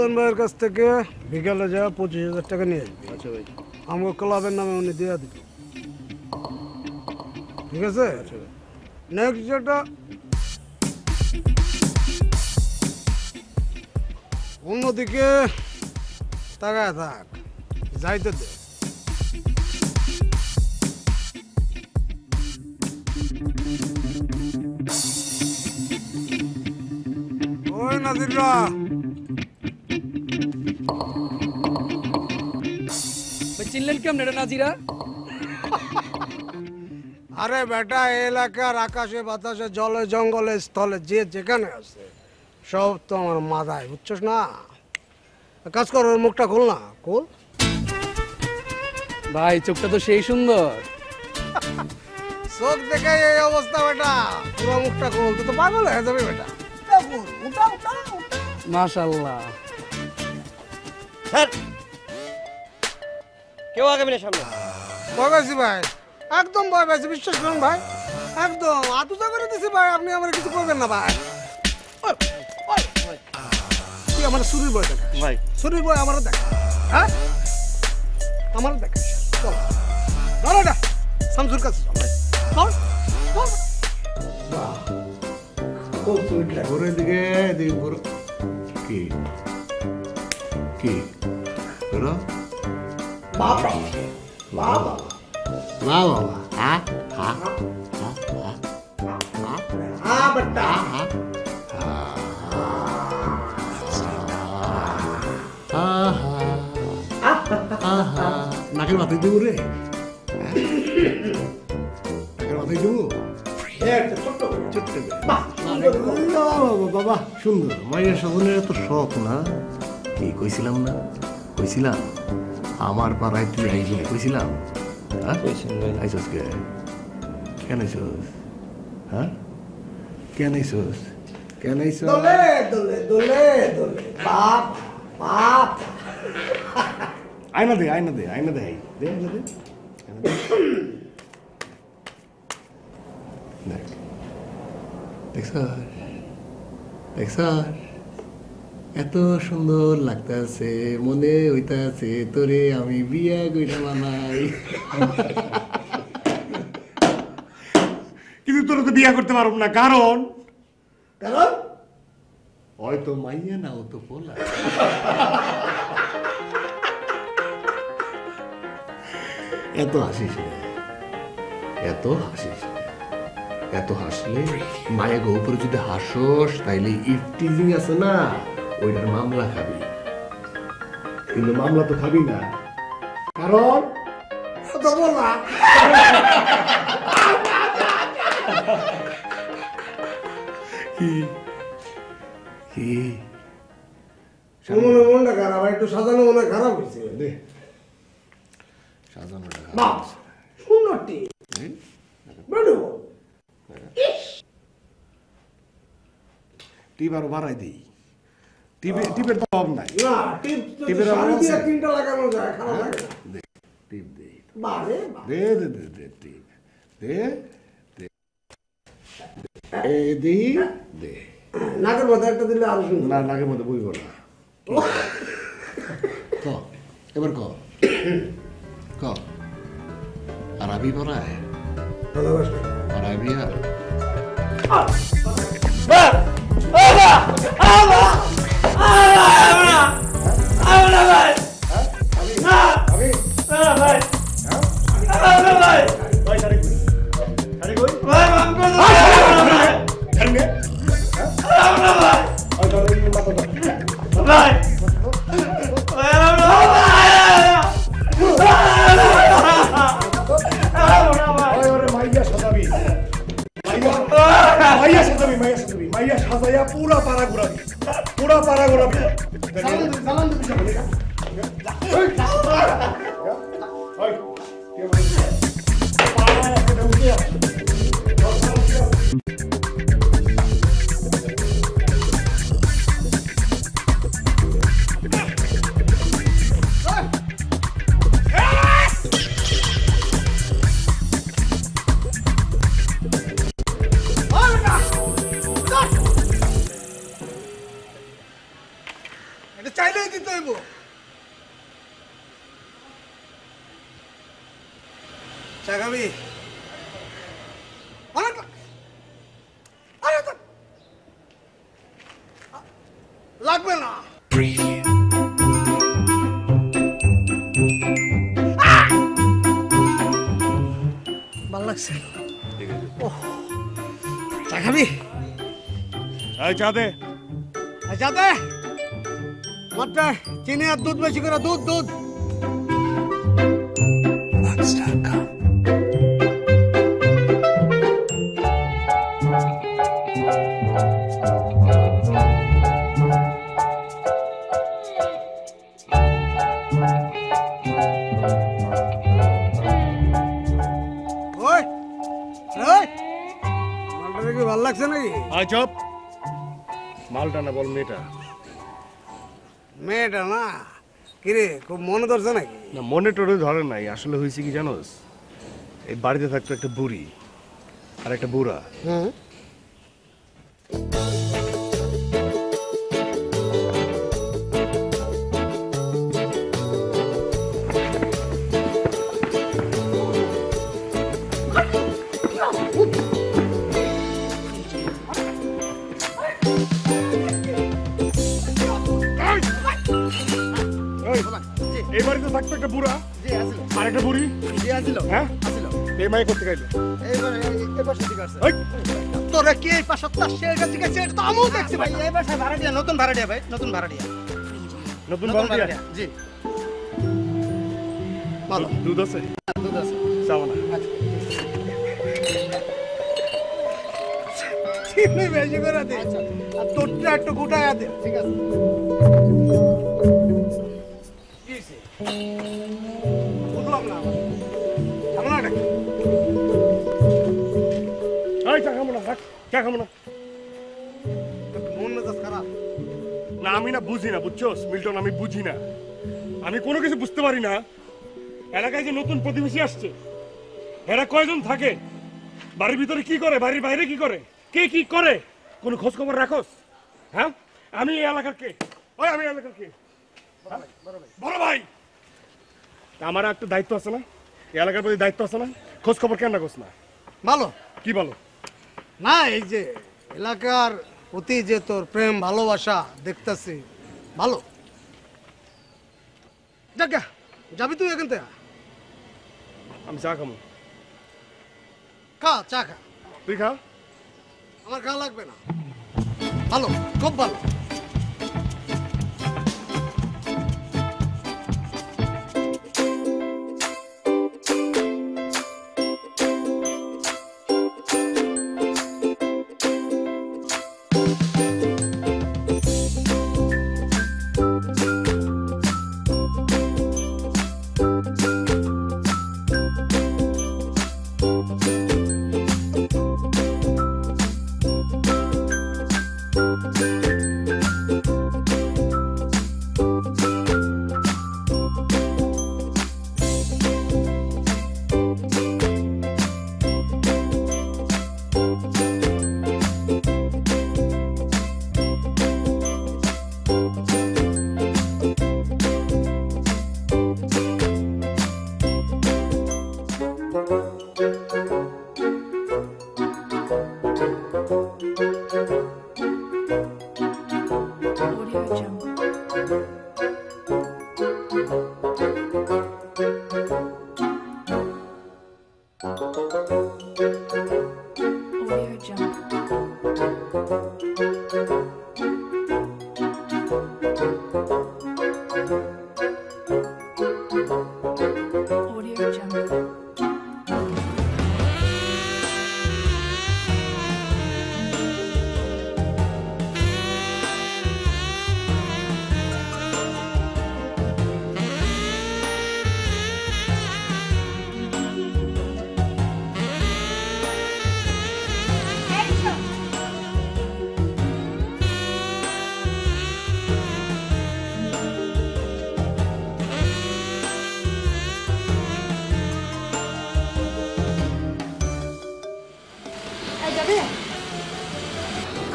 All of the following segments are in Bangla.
সুলতান ভাইয়ের কাছ থেকে বিকালে যা 25,000 টাকা নিয়ে আসবি। আচ্ছা ভাই। আমার ক্লাবের নামে উনি দিয়ে দিবি, ঠিক আছে? নেক্সট যেটা অন্যদিকে তাকায় থাক, যাইতে দে। ওই নাজিররা, চিনলেন কেমন এটা নাজিরা? আরে বেটা, এই এলাকার আকাশে বাতাসে জলে জঙ্গলে স্থলে যে যেখানে আছে সব তো আমার মাথায়, বুঝছস না? কাজ কর, ওর মুখটা খোল না, খোল। ভাই চোখটা তো সেই সুন্দর। চোখ দেখে এই অবস্থা বেটা, পুরো মুখটা খোল, তুই তো পাগল হয়ে যাবে বেটা। মাশাআল্লাহ। স্যার কেউ আগামী না সামনে। ভয় পাইছি ভাই, একদম ভয় পাইছি, বিশ্বাস করুন ভাই, একদম আতুজা করে দিছি ভাই। আপনি আমার কিছু করবেন না ভাই। তুই আমার সুরির বয় দেখ ভাই, সুরির বয় আমার দেখ, হ্যাঁ আমার দেখ। চল চল, এটা শামসুর কাছে চল, চল চল। খুব সুইট লাগে। ঘুরে দিকে দিকে ঘুরো। কি কি ঘুরো? বাবা বাবা বাহ বাবা, হ্যাঁ হ্যাঁ হ্যাঁ বেটা, নাকের মাথায় দেবো রে, নাকের মাথায় দেবো। বাবা সুন্দর, মায়ের শোভনের এত শখ না? কি কইছিলাম না, কইছিলাম আমার পাড়ায় তুই আইবি না, কইছিলাম? হ্যাঁ আইসস কে? কেন আইসস? হ্যাঁ কেন আইসস? কেন আইসস? দোলে দোলে দোলে দোলে বাপ বাপ। আয়না দে, আয়না দে, আয়না দে, দে আয়না দে, আয়না দে। দেখ দেখছ দেখছ, এত সুন্দর লাগতেছে, মনে হইতাছে তোরে আমি বিয়া কইরা মানাই। কিন্তু তোরা তো বিয়া করতে পারব না, কারণ কারণ হয়তো মাইয়া না, ও তো পোলা। এত হাসিস না, এত হাসিস না, এত হাসলে মায়ের উপরে যদি হাসস তাইলে ইফটিজিং আছে না, ওইটার মামলা খাবি। কিন্তু মামলা তো খাবি না, কারণ তো বলা কি কি মনে মনটা খারাপ, একটু সাজানো মনে খারাপ হয়েছে। দে সাজানোটা বাপ সুন্দরটি বেডু টিপ আরো বাড়াই দিই, টিপের তো অভাব নাই। না, টিপ টিপের শাড়ি আওয়াজ দিয়ে আছে? 3টা লাগানো যায়, খারাপ লাগে না। দে টিপ দে, বারে বাপ। দে দে দে দে টিপ দে দে, এ দি দে। নাকের মধ্যে একটা দিলে আরো সুন্দর। না নাকের মধ্যে বইব না। ক এবার ক ক আরবি পড়ায়, ভালোবাসা। আরবি আর মাইয়া সাজাইয়া পুরা পাড়া ঘুরাবি, পুরা পাড়া ঘুরাবি। চাইলে চা খাবি? অনেক আরে তো লাগবে না। ভালো লাগছে। চা খাবি? চা দে। চা দে। মাত্র চিনি আর দুধ বেশি করে, দুধ দুধ। ওই ওই মালটা কি ভালো লাগছে নাকি? আয় চপ। মালটা না, বল মেয়েটা। মেয়েটা না, কিরে খুব মনে ধরছে নাকি? না, মনে টোরে ধরে নাই। আসলে হয়েছে কি জানোস, এই বাড়িতে থাকতো একটা বুড়ি আর একটা বুড়া। হুম। এই বাড়িতে থাকতো একটা বুড়া আর একটা বুড়ি। হ্যাঁ, এই মাই করতে গেল। তোরা কি এই পাশে সেটা ঠিক আছে, এটা তো আমিও দেখছি ভাই। এই বাসায় ভাড়াটিয়া, নতুন ভাড়াটিয়া ভাই, নতুন ভাড়াটিয়া। নতুন ভাড়াটিয়া? জি। ভালো দুধ আছে? দুধ আছে। চাও না? চিনি বেশি করে দে, আর তোরটা একটু গোটায় দে। ঠিক আছে। বুঝলাম না ঝামেলাটা কি? এই চা খাবো না, রাখ, চা খাবো না। মন মেজাজ খারাপ? না, আমি না বুঝি না, বুঝছোস মিল্টন, আমি বুঝি না। আমি কোনো কিছু বুঝতে পারি না। এলাকায় যে নতুন প্রতিবেশী আসছে, এরা কয়জন থাকে, বাড়ির ভিতরে কি করে, বাড়ির বাইরে কি করে, কে কি করে, কোনো খোঁজ খবর রাখোস? হ্যাঁ, আমি এই এলাকার কে? ওই আমি এলাকার কে? বড় ভাই। তা আমার একটা দায়িত্ব আছে না, এই এলাকার প্রতি দায়িত্ব আছে না? খোঁজ খবর কেন রাখোস না? ভালো কি বলো? না, এই যে এলাকার প্রতি যে তোর প্রেম ভালোবাসা দেখতেছি, ভালো। যাক, যাবি তুই এখান থেকে? আমি চা খাবো। খা, চা খা। তুই খা। আমার খাওয়া লাগবে না। ভালো, খুব ভালো।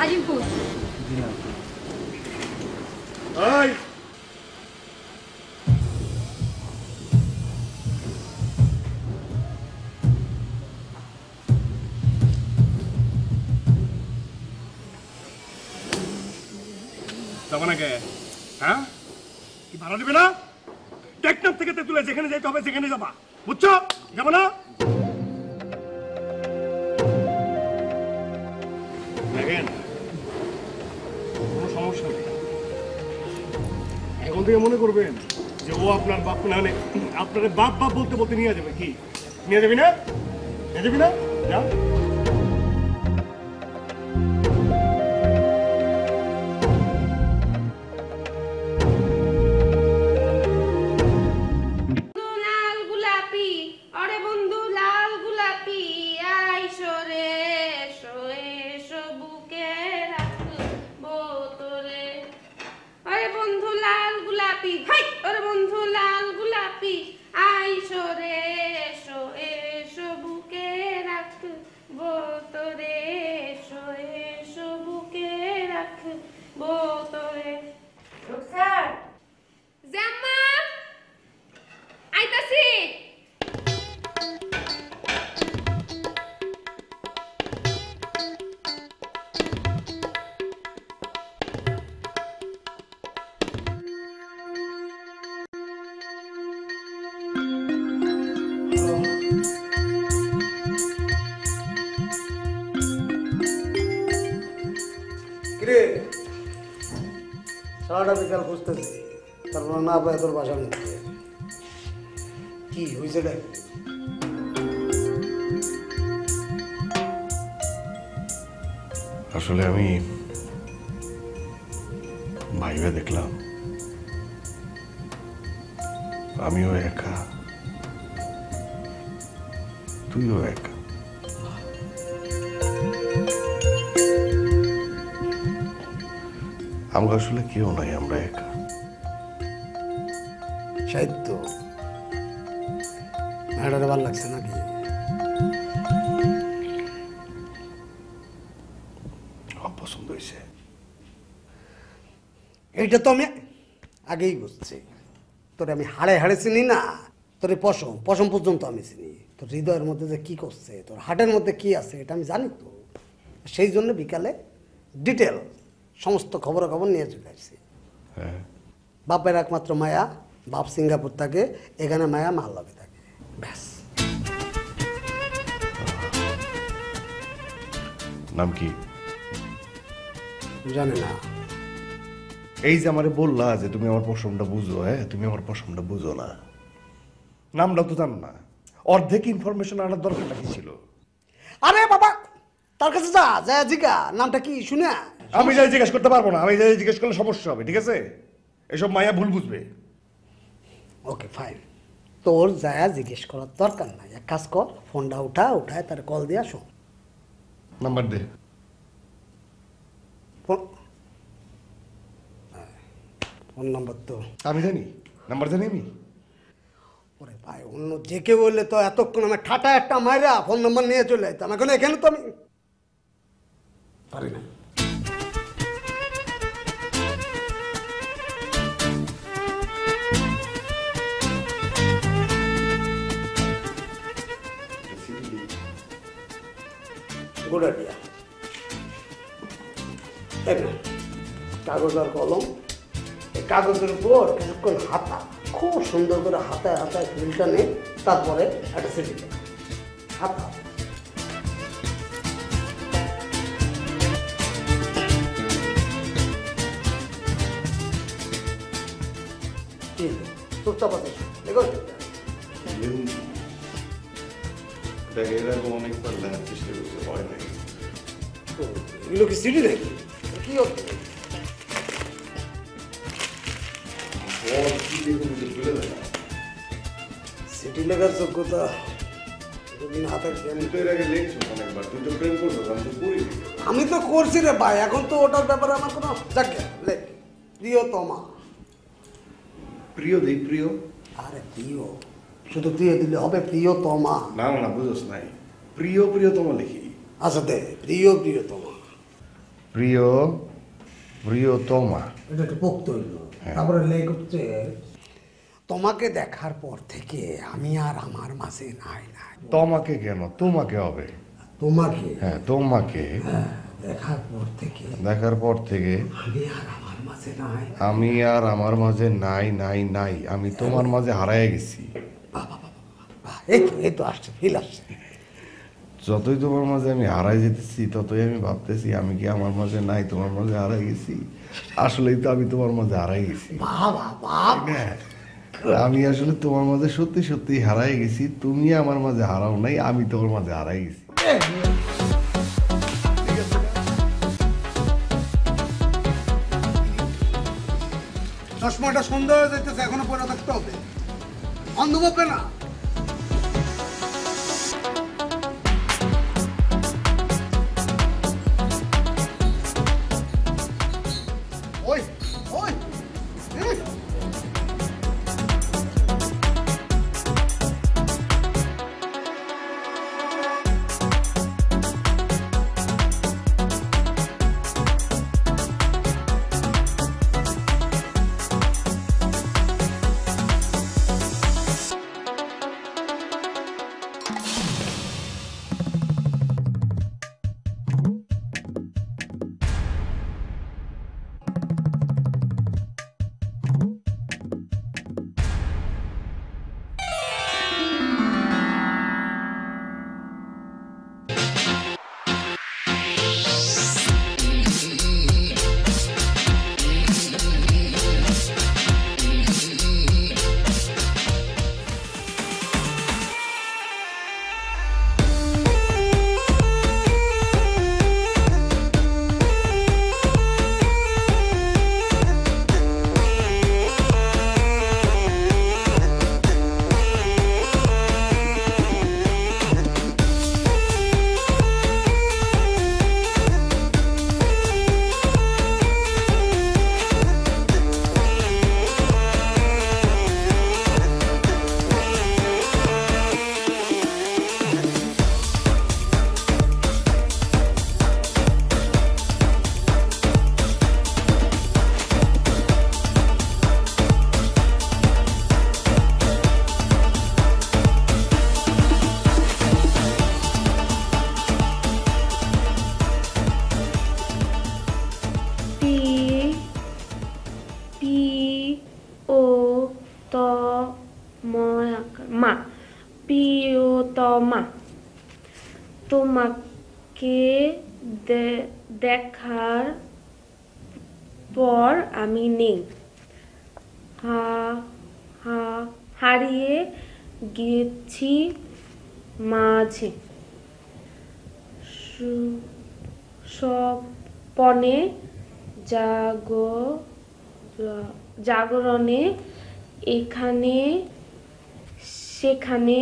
আজিমপুর। এই যাবো না কে? হ্যাঁ, কি ভাড়া দিবে না? টেকনাফ থেকে তেতুলিয়া যেখানে যাইতে হবে সেখানে যাবা, বুঝছো? যাবো না? দেখেন, কোনো সমস্যা নেই। এখন থেকে মনে করবেন যে ও আপনার বাপ, মানে আপনার বাপ বাপ বলতে বলতে নিয়ে যাবে। কি নিয়ে যাবি না? নিয়ে যাবি না? যা। লাল গোলাপি আরে বন্ধু লাল গোলাপি আইসো রে এসো বুকে রাখবো তোরে আরে বন্ধু লাল গোলাপি হাই আরে বন্ধু লাল গোলাপি আইসো রে এসো বুকে রাখবো তোরে এসো বুকে রাখবো তোরে স্যার জাম্মা আইতাছি কিরে সারাটা বিকাল খুঁজতেছি, তারপর না পায় তোর বাসার মধ্যে। কি হয়েছে রে? আসলে আমি ভাইবে দেখলাম আমিও একা, তুইও একা। আমরা আসলে কেউ নাই, আমরা একা। সাহিত্য ম্যাডারে ভালো লাগছে নাকি? অপছন্দ হয়েছে। এইটা তো আমি আগেই বুঝছি। তোরে আমি হাড়ে হাড়ে চিনি না, তোর পশম পশম পর্যন্ত আমি চিনি। তোর হৃদয়ের মধ্যে যে কি করছে, তোর হার্টের মধ্যে কি আছে এটা আমি জানি তো। সেই জন্য বিকালে ডিটেল সমস্ত খবরাখবর নিয়ে চলে আসছি। হ্যাঁ, বাপের একমাত্র মায়া, বাপ সিঙ্গাপুর থাকে, এখানে মায়া মার লগে থাকে, ব্যাস। নাম কি? জানে না। এই যে আমারে বললা যে তুমি আমার পশমটা বুঝো, হ্যাঁ তুমি আমার পশমটা বুঝো না, নামটা তো জান না। অর্ধেক ইনফরমেশন আনার দরকারটা কি ছিল? আরে বাবা, তার কাছে যা যা জিগা নামটা কি শুনে। আমি যাই জিজ্ঞেস করতে পারবো না, আমি যাই জিজ্ঞেস করলে সমস্যা হবে, ঠিক আছে? এসব মায়া ভুল বুঝবে। ওকে ফাইন, তোর যায় জিজ্ঞেস করার দরকার নাই। এক কাজ কর, ফোনটা উঠায় তার কল দিয়ে শোন। নাম্বার দে। ফোন ফোন নাম্বার তো আমি জানি, নাম্বার জানি আমি। ওরে ভাই, অন্য যে কেউ বললে তো এতক্ষণ আমি ঠাটা একটা মাইরা ফোন নাম্বার নিয়ে চলে যেতাম। এখন এখানে তো আমি পারি না। Good idea. কাগজ আর কলম, এই কাগজের উপর কিছুক্ষণ হাতা, খুব সুন্দর করে হাতায় হাতায় ফুলটা নে, তারপরে একটা সিটি হাতা। কি চুপচাপ আছে দেখো। অনেকবার লেখার চেষ্টা করছে, হয় নাই। এগুলো কি সিটি নাকি? কি হচ্ছে? সিটি লেখার যোগ্যতা দুদিন হাতে আমি তো করছি রে ভাই। এখন তো ওটার ব্যাপারে আমার কোনো যাকে লেখ। প্রিয়তমা। প্রিয় দেই, প্রিয়। আরে প্রিয় শুধু প্রিয় দিলে হবে? প্রিয়তমা না না, বুঝোস নাই। প্রিয় প্রিয়তমা লিখি। আচ্ছা দে, প্রিয়তমা। প্রিয় প্রিয়তমা, এটা একটু পোক্ত হইল। তারপরে লেখ হচ্ছে, তোমাকে দেখার পর থেকে আমি আর আমার মাঝে নাই। তোমাকে কেন, তোমাকে হবে। তোমাকে, হ্যাঁ তোমাকে দেখার পর থেকে দেখার পর থেকে আমি আর আমার মাঝে নাই। আমি আর আমার মাঝে নাই নাই নাই, আমি তোমার মাঝে হারায় গেছি। এই তো আসছে, ফিল আসছে। যতই তোমার মাঝে আমি হারাই যেতেছি ততই আমি ভাবতেছি আমি কি আমার মাঝে নাই, তোমার মাঝে হারাই গেছি। আসলেই তো আমি তোমার মাঝে হারাই গেছি। বাবা বাবা, হ্যাঁ, আমি আসলে তোমার মাঝে সত্যি সত্যি হারাই গেছি, তুমি আমার মাঝে হারাও নাই, আমি তোমার মাঝে হারাই গেছি। চশমাটা সন্দেহ হয়ে যাইতেছে, এখনো পরে থাকতে হবে, অন্ধভাবে না। ওই ওই পি পি ও ত মা, প্রিয়তমা, তোমাকে দেখার পর আমি নেই, হারিয়ে গেছি মাঝে, স্বপনে জাগরণে, এখানে সেখানে,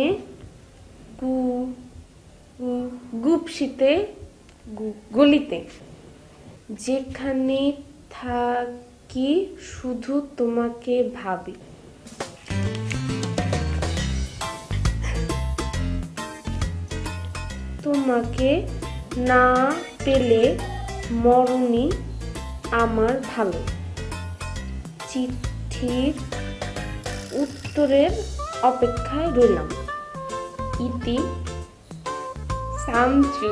গুপসিতে গলিতে, যেখানে থাকি শুধু তোমাকে ভাবি। তোমাকে না পেলে মরণই আমার ভালো, চিঠির উত্তরের অপেক্ষায় রইলাম। ইতি সামচু।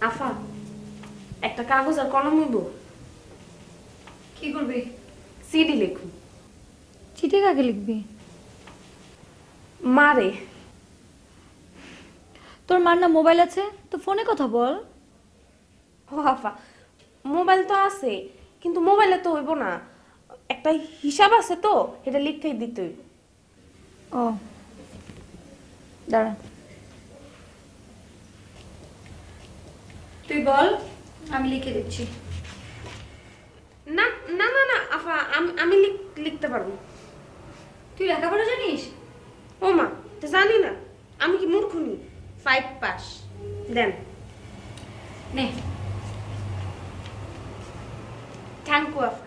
আফা, একটা কাগজ আর কলম নিব। কি করবি? সিডি লিখুন। চিঠি কাকে লিখবি? মারে। তোর মার না মোবাইল আছে, তো ফোনে কথা বল। ও আফা, মোবাইল তো আছে, কিন্তু মোবাইলে তো হইব না, একটা হিসাব আছে তো, এটা লিখেই দিতে হইব। ও দাঁড়া, তুই বল আমি লিখে দিচ্ছি। না না না না আফা, আমি লিখতে পারবো। তুই লেখাপড়া জানিস? ও মা, তো জানি না, আমি কি মূর্খনি? 5 পাস দেন। নে। থ্যাংক ইউ আফা।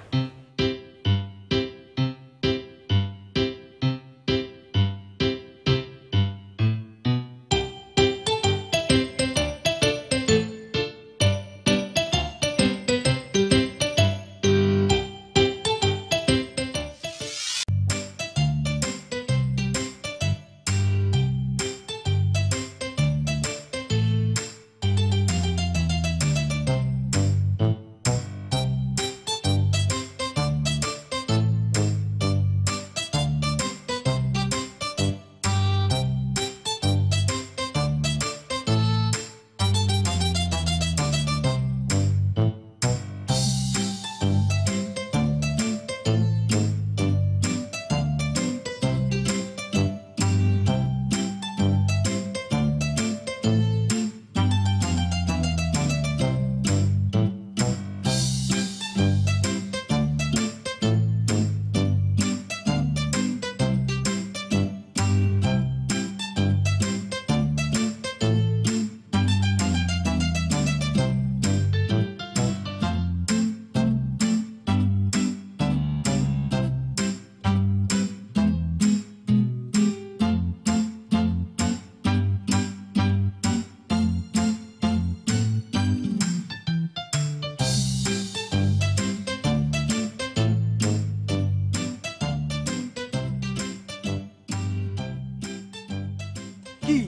কি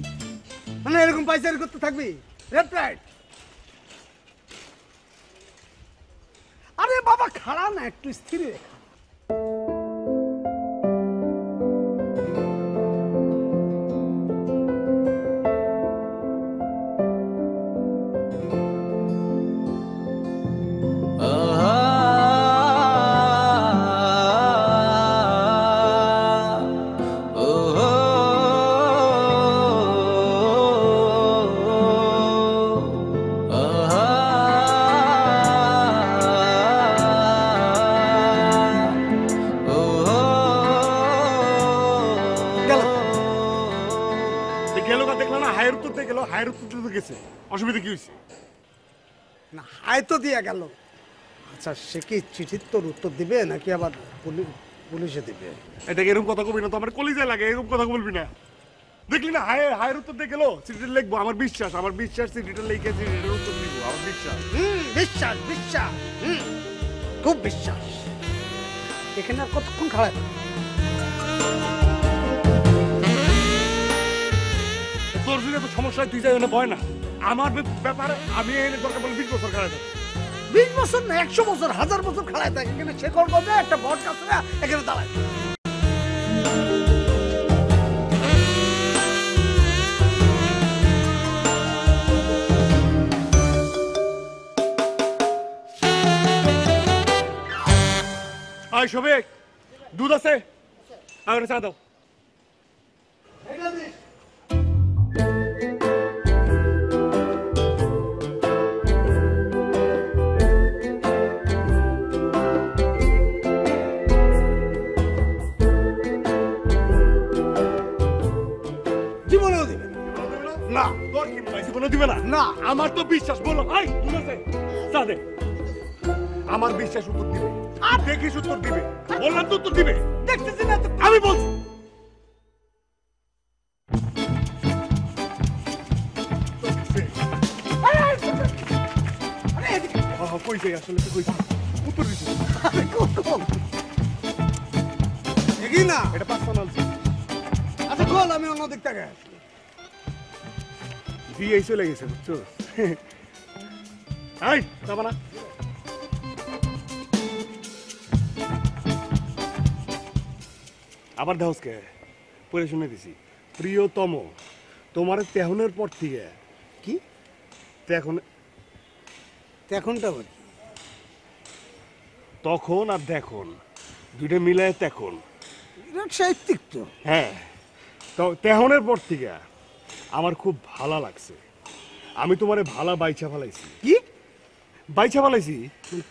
মানে এরকম পাইচারি করতে থাকবি? Left right. আরে বাবা খাড়া না, একটু স্থির রেখা। হায়ের উত্তর দিতে গেছে, অসুবিধা কি হয়েছে? না হায় তো দিয়া গেল। আচ্ছা সে কি চিঠির তোর উত্তর দিবে নাকি আবার পুলিশে দিবে? এটাকে এরকম কথা কবি না তো, আমার কলিজায় লাগে, এরকম কথা বলবি না। দেখলি না হায়ের উত্তর দিয়ে গেল, চিঠিটা লিখবো, আমার বিশ্বাস চিঠিটা লিখে চিঠিটার উত্তর দিব, আমার বিশ্বাস। বিশ্বাস বিশ্বাস, খুব বিশ্বাস। এখানে আর কতক্ষণ খাড়ায়? তোর যদি এত সমস্যা তুই যাই না, ভয় না। আমার ব্যাপারে আমি এনে দরকার বলে 20 বছর খাড়ায় থাকি। 20 বছর না, 100 বছর, 1000 বছর খাড়ায় থাকে। এখানে শেখর গজে একটা বট গাছে এখানে দাঁড়ায়। আয় শোভে, দুধ আছে? আর চা দাও। জীবনেও দিবে না। তোর কি মনে হয় জীবনে দিবে না? না। আমার তো বিশ্বাস, বলো আই দুধ আছে, চা দে। আমার বিশ্বাস উত্তর দিবে, আর দেখিস উত্তর দিবে। বললাম তো উত্তর দিবে। দেখতেছি না তো। আমি বলছি কইছে, আসলে তো কইছে উত্তর দিছে। এগিয়ে না। এটা পার্সোনাল। আচ্ছা খোল, আমি অন্য দিক থেকে দিয়ে চলে গেছে, বুঝছো? এই যাবা না? আবার দেহসকে পড়ে শুনে দিছি, প্রিয়তম তোমার তেহনের পর থেকে। কি তেখন? এখনটা বলি তখন আর দেখুন দুইটা মিলায় তেখন। সাহিত্যিক তো। হ্যাঁ, তো তেহনের পর থেকে আমার খুব ভালো লাগছে। আমি তোমারে ভালা বাইচা ফেলাইছি। কি বাইচা পালাইছি।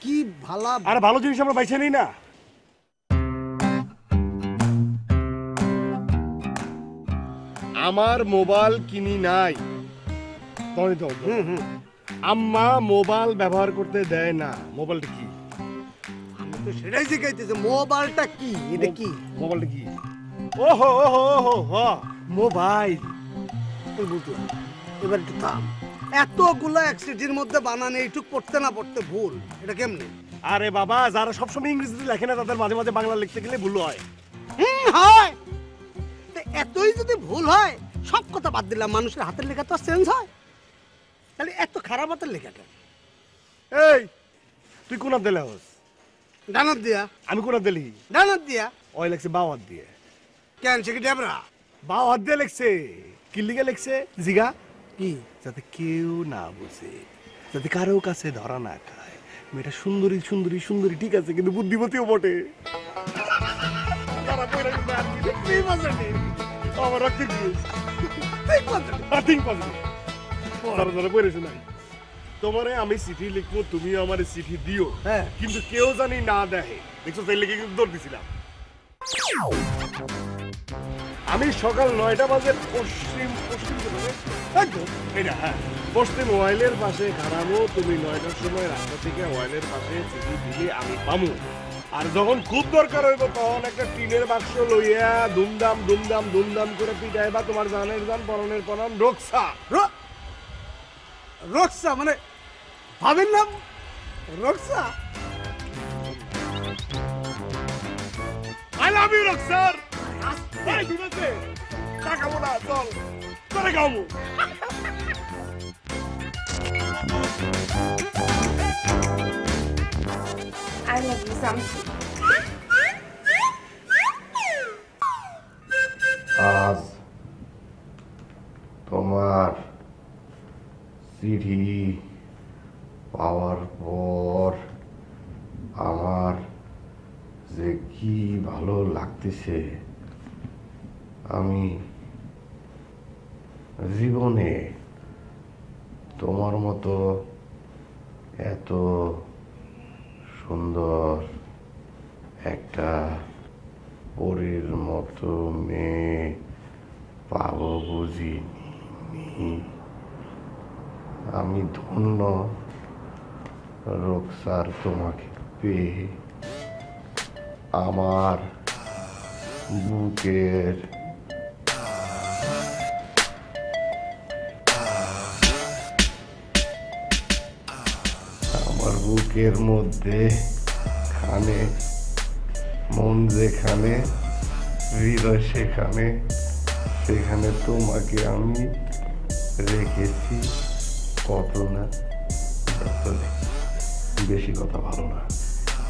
কি ভালা আর ভালো জিনিস আমরা বাইচা নেই না। আমার মোবাইল কিনি নাই। আম্মা মোবাইল ব্যবহার করতে দেয় না। মোবাইলটা কি? আমি তো সেটাই শিখাইতেছি, মোবাইলটা কি, এটা কি? মোবাইলটা কি? ওহো ওহো ওহো হ মোবাইল। তুই বুঝলাম, এবার একটু থাম। এতগুলো একসিটির মধ্যে বানানে এইটুক পড়তে না পড়তে ভুল, এটা কেমনে? আরে বাবা, যারা সবসময় ইংরেজিতে লেখে না তাদের মাঝে মাঝে বাংলা লিখতে গেলে ভুল হয়। হয়। তো এতই যদি ভুল হয়, সব কথা বাদ দিলাম, মানুষের হাতের লেখা তো চেঞ্জ হয়, তাহলে এত খারাপ হাতের লেখা কেন? এই তুই কোন দিলে হস? ডানত দিয়া। আমি কোন দিলি? ডানত দিয়া। ওই লেখছে বাও হাত দিয়ে। কেন সে কি ডেবরা? বাও হাত দিয়ে লেখছে। কি লিখে লেখছে জিগা? কি? যাতে কেউ না বুঝে, যাতে কারো কাছে ধরা না খায়। মেয়েটা সুন্দরী সুন্দরী সুন্দরী ঠিক আছে, কিন্তু বুদ্ধিমতীও বটে। আমার রক্তের কি? তোমারে আমি চিঠি লিখবো, তুমি আমার চিঠি দিও, কিন্তু কেউ জানি না দেখে। দেখছো সেই লিখে কিন্তু দৌড় দিছিলাম। আমি সকাল 9টা বাজে পশ্চিম ওয়াইলের পাশে খারাপো। তুমি 9টার সময় রাস্তা থেকে ওয়াইলের পাশে চিঠি দিলে আমি পামু। আর যখন খুব দরকার হইব তখন একটা টিনের বাক্স লইয়া দুমদাম দুমদাম দুমদাম করে পিটাইবা তোমার জানের জান পরনের পরন রক্সা। রক্সা মানে ভাবেন নাম রক্সা? I love you রক্সার। এই দিনতে টাকাবো না, চল তোরে গাবো। আই লাভ ইউ সামসি। আজ তোমার চিঠি পাওয়ার পর আমার যে কি ভালো লাগতেছে। আমি জীবনে তোমার মতো এত সুন্দর একটা পরীর মতো মেয়ে পাবো বুঝিনি। আমি ধন্য রোকসার তোমাকে পেয়ে। আমার বুকের মধ্যে খানে মন যেখানে, হৃদয় সেখানে, সেখানে তোমাকে আমি রেখেছি। কত না, বেশি কথা ভালো না,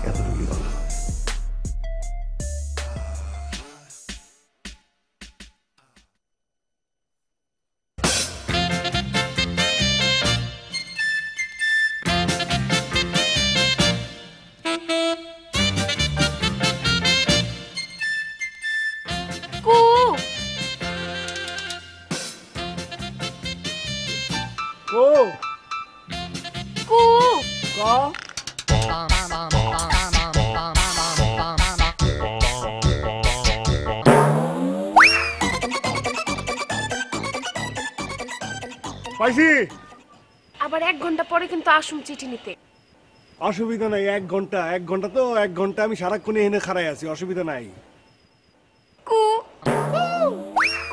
এতটুকু ভালো। পাইছি। আবার 1 ঘন্টা পরে কিন্তু আসুন চিঠি নিতে। অসুবিধা নাই, 1 ঘন্টা তো 1 ঘন্টা আমি সারাক্ষণ এনে খাড়াই আছি, অসুবিধা নাই। কু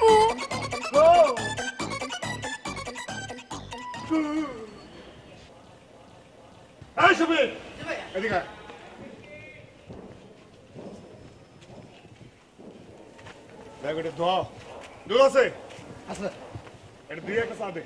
কু এই সুবীর, এদিকে আয়। ব্যাগ এটা ধোয়া, দুধ আছে? আছে। এটা দিয়ে একটা চা দে।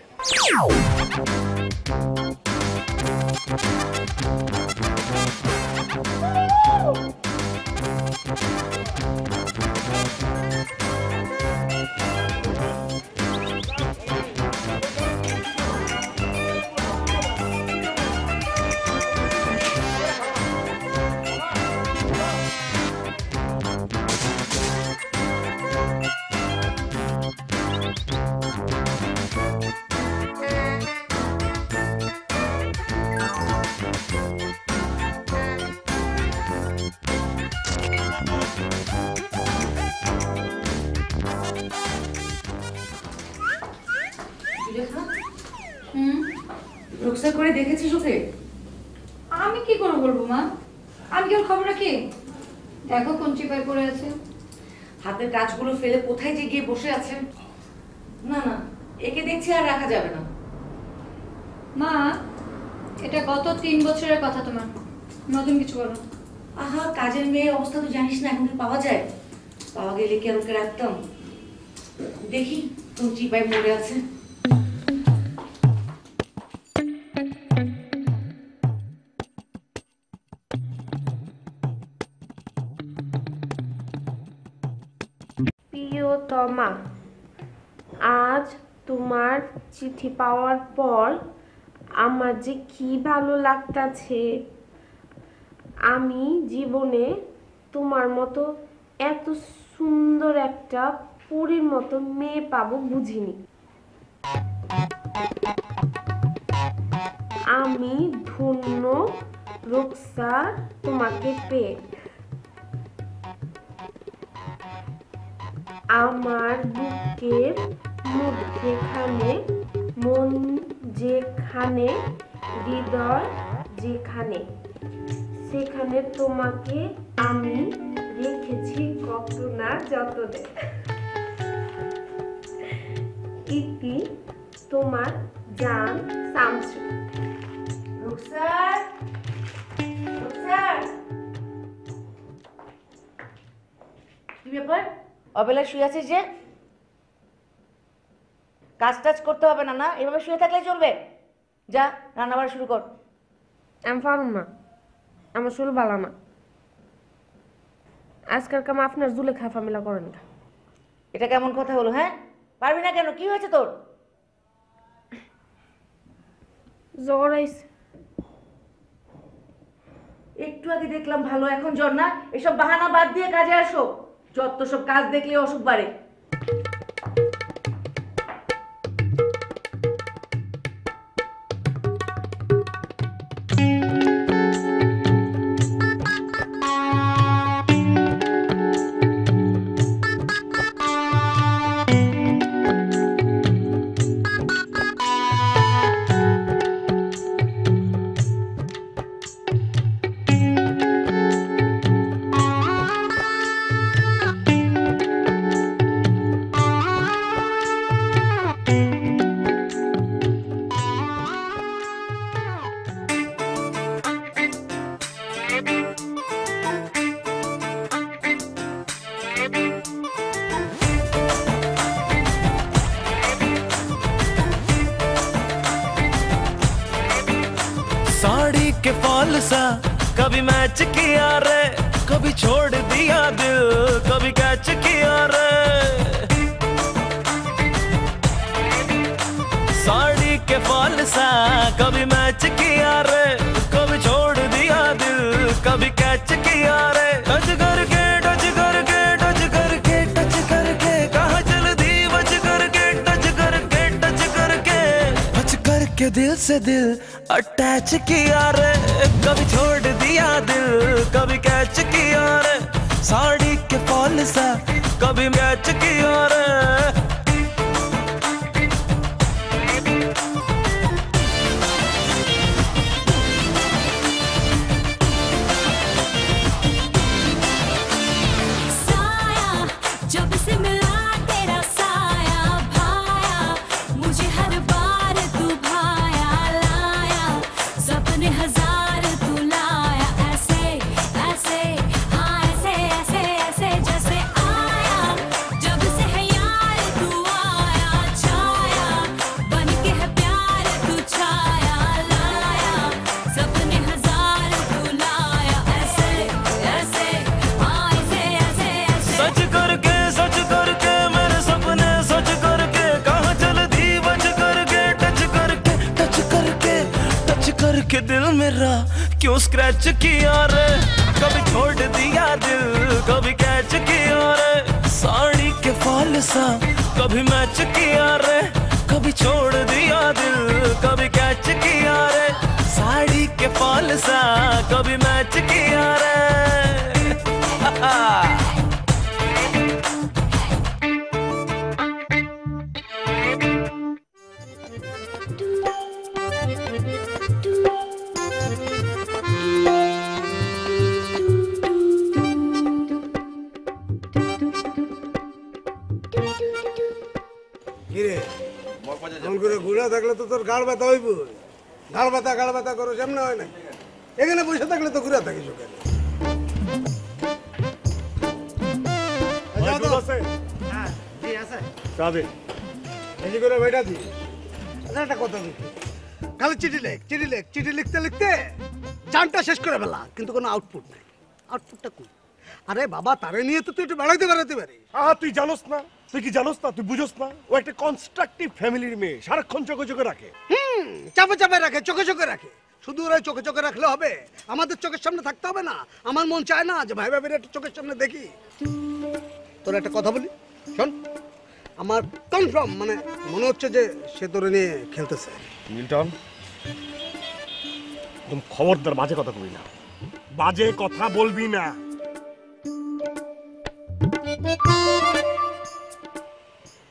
ব্যবস্থা করে দেখেছিস ওকে? আমি কি করে বলবো মা? আমি কি ওর খবর রাখি? দেখো কোন চিপায় পড়ে আছে। হাতের কাজগুলো ফেলে কোথায় যে গিয়ে বসে আছেন। না না, একে দেখছি আর রাখা যাবে না। মা, এটা গত 3 বছরের কথা তোমার, নতুন কিছু বলো। আহা, কাজের মেয়ের অবস্থা তো জানিস না, এখন কি পাওয়া যায়? পাওয়া গেলে কি আর ওকে রাখতাম? দেখি কোন চিপায় মরে আছে। প্রিয়তমা, আজ তোমার চিঠি পাওয়ার পর আমার যে কি ভালো লাগতাছে। আমি জীবনে তোমার মতো এত সুন্দর একটা পরীর মতো মেয়ে পাবো বুঝিনি। আমি ধন্য রুকসার তোমাকে পেয়ে। আমার বুকের মধ্যেখানে, মন যেখানে, হৃদয় যেখানে, সেখানে তোমাকে আমি রেখেছি কত না যতনে। ইতি তোমার জান শামসু। রুকসার, রুকসার, কি ব্যাপার? অবেলায় শুয়ে আছিস যে? কাজ টাজ করতে হবে না, না এভাবে শুয়ে থাকলে চলবে? যা রান্না বাড়া শুরু কর। আমি পারুম না, আমার শরীর ভালো না। আজকাল কাম আপনার জুলেখা ফামিলা করেন না। এটা কেমন কথা হলো? হ্যাঁ, পারবি না কেন? কি হয়েছে তোর? জ্বর আইছে। একটু আগে দেখলাম ভালো, এখন জ্বর না? এসব বাহানা বাদ দিয়ে কাজে আসো। যত সব কাজ দেখলে অসুখ বাড়ে। साड़ी के फॉल सा कभी मैच किया रे, कभी छोड़ दिया दिल, कभी कैच किया रे। साड़ी के फॉल सा कभी मैच किया रे, कभी छोड़ दिया दिल, कभी कैच किया रे। टच करके टच करके टच करके टच करके कहाँ चल दी बच करके टच करके टच करके टच करके दिल से दिल अटैच किया रे, कभी छोड़ दिया दिल, कभी कैच किया रे। साड़ी के फॉल सा कभी मैच किया रे। जब से मिला तेरा साया भाया, मुझे हर बार तू भाया लाया, सपने हजार तू लाया, ऐसे ऐसे हाँ ऐसे ऐसे ऐसे जैसे आया। जब से है यार तू आया छाया, बन के है प्यार तू छाया लाया, सपने हजार तू लाया, ऐसे ऐसे हाँ ऐसे ऐसे ऐसे। सच करके मेरे सपने सच करके कहाँ चल दी बच करके टच करके टच करके टच करके दिल मेरा क्यों स्क्रैच किया रे। कभी छोड़ दिया दिल, कभी कैच किया रे। साड़ी के फॉल सा कभी मैच किया रे, कभी छोड़ दिया दिल, कभी कैच किया रे। साड़ी के फॉल सा कभी मैच किया रे। এমন করে ঘুরে থাকলে তো তোর গাড় ব্যথা হইব। গাড় ব্যথা করো সামনে হয় না। এখানে বসে থাকলে তো ঘুরে থাকিস ওখানে। দুধ আছে? হ্যাঁ জি আছে। চা দে। বেশি করে বেটা দি। আচ্ছা একটা কথা বলি, খালি চিঠি লিখতে লিখতে জানটা শেষ করে ফেলা, কিন্তু কোনো আউটপুট নাই। আউটপুটটা কই? আরে বাবা, তারে নিয়ে তো তুই একটু বেড়াতে পারি। তুই জানোস না, তুই কি জানোস না, তুই বুঝোস না, ও একটা কনস্ট্রাকটিভ ফ্যামিলির মেয়ে, সারাক্ষণ চোখে রাখে। চাপে রাখে, চোখে রাখে। শুধু ওরাই চোখে রাখলে হবে? আমাদের চোখের সামনে থাকতে হবে না? আমার মন চায় না যে ভাই ভাবির একটু চোখের সামনে দেখি? তোর একটা কথা বলি, শোন, আমার কনফার্ম মানে মনে হচ্ছে যে সে তোরে নিয়ে খেলতেছে। মিল্টন, তুমি খবরদার বাজে কথা বলবি না, বাজে কথা বলবি না।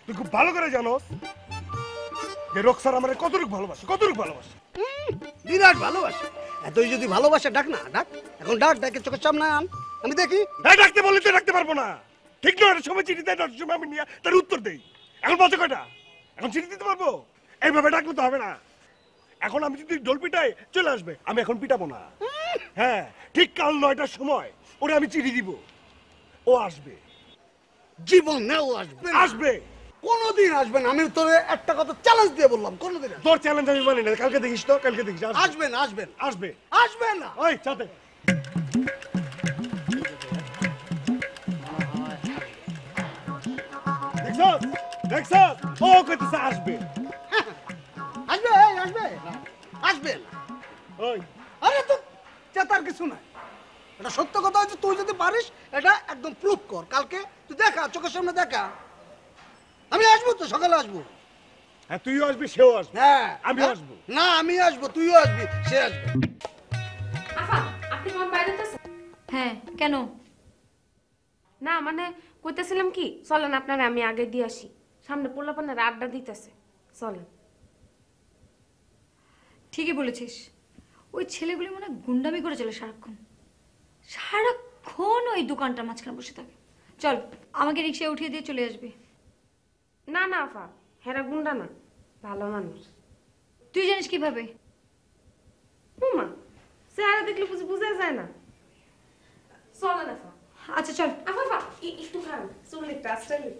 তুই খুব ভালো করে জানোস যে রক্সার আমার কতটুকু ভালোবাসে। বিরাট ভালোবাসে। এতই যদি ভালোবাসে ডাক না, ডাক এখন, ডাকে চোখের সামনে আন, আমি দেখি। হ্যাঁ, ডাকতে বললে তো ডাকতে পারবো না, ঠিক নয়? একটা সময় চিঠি দেয়, একটা সময় আমি নিয়ে তার উত্তর দেই। এখন বাজে কয়টা? এখন চিঠি দিতে পারবো? এইভাবে ডাকলে তো হবে না। এখন আমি যদি ঢোল পিটাই চলে আসবে, আমি এখন পিটাবো না। হ্যাঁ, ঠিক কাল 9টার সময় ওরে আমি চিঠি দিব, ও আসবে। জীবনেও আসবে। কোনোদিন আসবে না। আমি তোরে একটা কথা চ্যালেঞ্জ দিয়ে বললাম, কোনোদিন তোর চ্যালেঞ্জ আমি মানি না। কালকে দেখিস তো, কালকে দেখিস। আসবে না। ওই চাতে দেখছ ও কইতেছে আসবে। আসবে না। ওই আরে তো চেতার কিছু নাই। এটা সত্য কথা হচ্ছে, তুই যদি পারিস এটা একদম প্রুফ কর। কালকে তুই দেখা, চোখের সামনে দেখা। আমি আসবো তো, সকালে আসবো। হ্যাঁ, তুইও আসবি, সেও আসবে। হ্যাঁ, আমিও আসবো। না, আমি আসবো, তুইও আসবি, সে আসবে। আফা, আপনি আমার বাইরে আছেন? হ্যাঁ কেন? না মানে কইতেছিলাম কি, চলেন আপনারা আমি আগে দিয়ে আসি, সামনে পোলাপানের আড্ডা দিতেছে, চলেন। ঠিকই বলেছিস, ওই ছেলেগুলি মনে হয় গুন্ডামি করে চলে সারাক্ষণ ওই দোকানটার মাঝখানে বসে থাকে। চল, আমাকে রিক্সায় উঠিয়ে দিয়ে চলে আসবি। না আফা, হেরা গুন্ডা না, ভালো মানুষ। তুই জানিস কিভাবে? হুমা, চেহারা দেখলে বুঝা যায় না। চলেন আফা। আচ্ছা চল। আফা একটু খান, চুল একটু আসলে।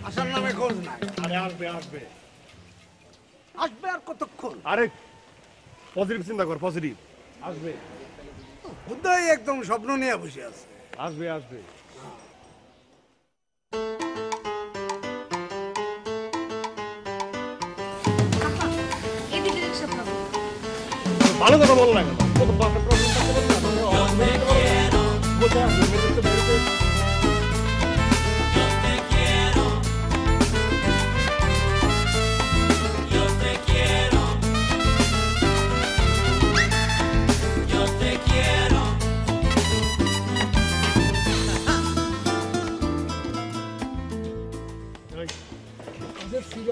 আসার নামে খোঁজ নাই। আরে আসবে আসবে আর কতক্ষণ? আরে পজিটিভ চিন্তা কর, পজিটিভ আসবে। হুদাই একদম স্বপ্ন নিয়ে বসে আছে। আসবে ভালো কথা বল না কেন? কত বাপের প্রবলেম থাকতে পারে না।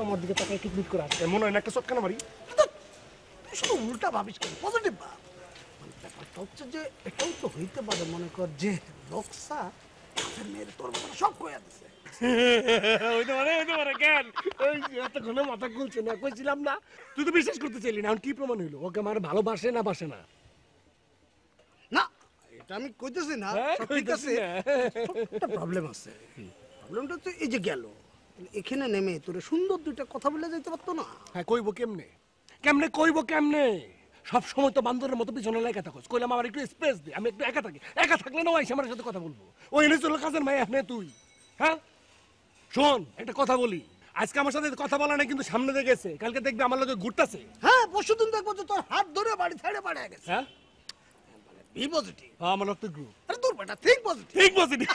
আমার দিকে তাকায় কিট করে আসছে, মনে হয় না একটা চটকানা মারি। তুই শুধু উল্টা ভাবিস কেন, পজিটিভ ভাব। ব্যাপারটা হচ্ছে যে এটাও তো হইতে পারে, মনে কর যে রক্সা তাদের মেয়ের তোর ব্যাপারে সব কইয়া দিছে। হইতে পারে কেন? ওই এতক্ষণে মাথা খুলছে না, কইছিলাম না? তুই তো বিশ্বাস করতে চাইলি না, এখন কি প্রমাণ হইলো? ওকে আমার ভালোবাসে না বাসে না? না, এটা আমি কইতেছি না, সব ঠিক আছে। একটা প্রবলেম আছে। প্রবলেমটা তো এই যে গেল, এখানে নেমে তোরে সুন্দর দুইটা কথা বলে যাইতে পারতো না? হ্যাঁ, কইব কেমনে? সব সময় তো বান্দরের মতো পিছনে লেখা থাকোস। কইলাম আমার একটু স্পেস দে, আমি একটু একা থাকি। একা থাকলে না ওই আমার সাথে কথা বলবো। ও এনে চলো কাজের মাই আপনি তুই। হ্যাঁ শোন, একটা কথা বলি, আজকে আমার সাথে কথা বলা না, কিন্তু সামনে দিয়ে গেছে, কালকে দেখবে আমার লগে ঘুরতেছে। হ্যাঁ, পরশুদিন দেখবো যে তোর হাত ধরে বাড়ি ছেড়ে বাড়ি গেছে। হ্যাঁ, বি পজিটিভ। হ্যাঁ, আমার রক্ত গ্রুপ। আরে তোর বেটা ঠিক পজিটিভ। ঠিক পজিটিভ।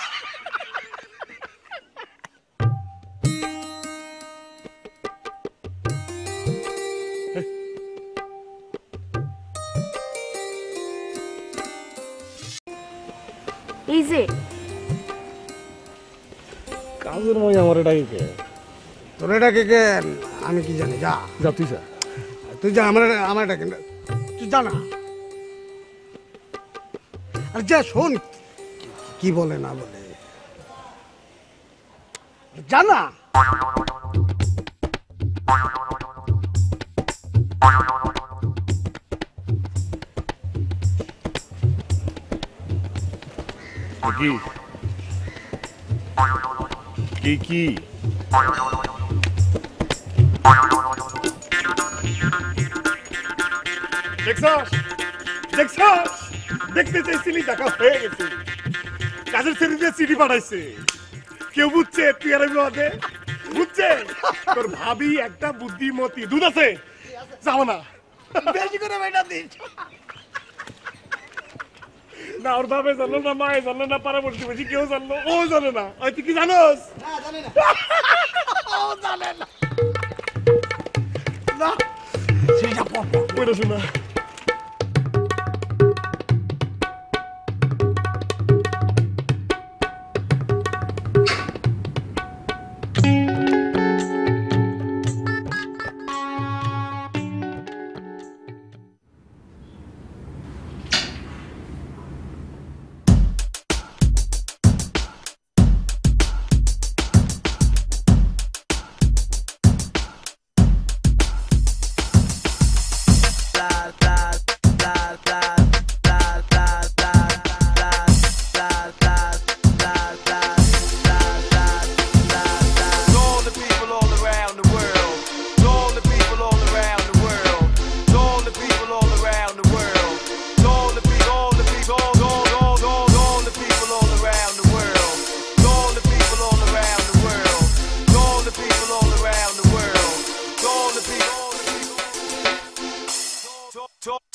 যে কাজের মই আমার এটাকে কে তোর এটাকে কে আমি কি জানি, যা যা তুই যা তুই যা, আমার এটাকে তুই জানা। আর যা শোন কি বলে না বলে, জানা। কি কি দেখছস দেখছস দেখতে চাইছিলি, দেখা হয়ে গেছে। কাজের ছেড়ে দিয়ে চিঠি পাঠাইছে। কেউ বুঝছে তুই আর আমি বাদে? বুঝছে? তোর ভাবি একটা বুদ্ধিমতী। দুধ আছে? যাবো না। বেশি করে বেটা দিস। না ওর ভাবে জানলো না, মায়ে জানলো না, পাড়াপড়শি বেশি কেউ জানলো, ও জানে না। তুই কি জানোস? না জানি না। ও জানে না। না সেটা পড় পড়ে শোনা।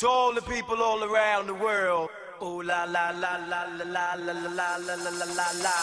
To all the people all around the world. Ooh la la la la la la la la la la la la la.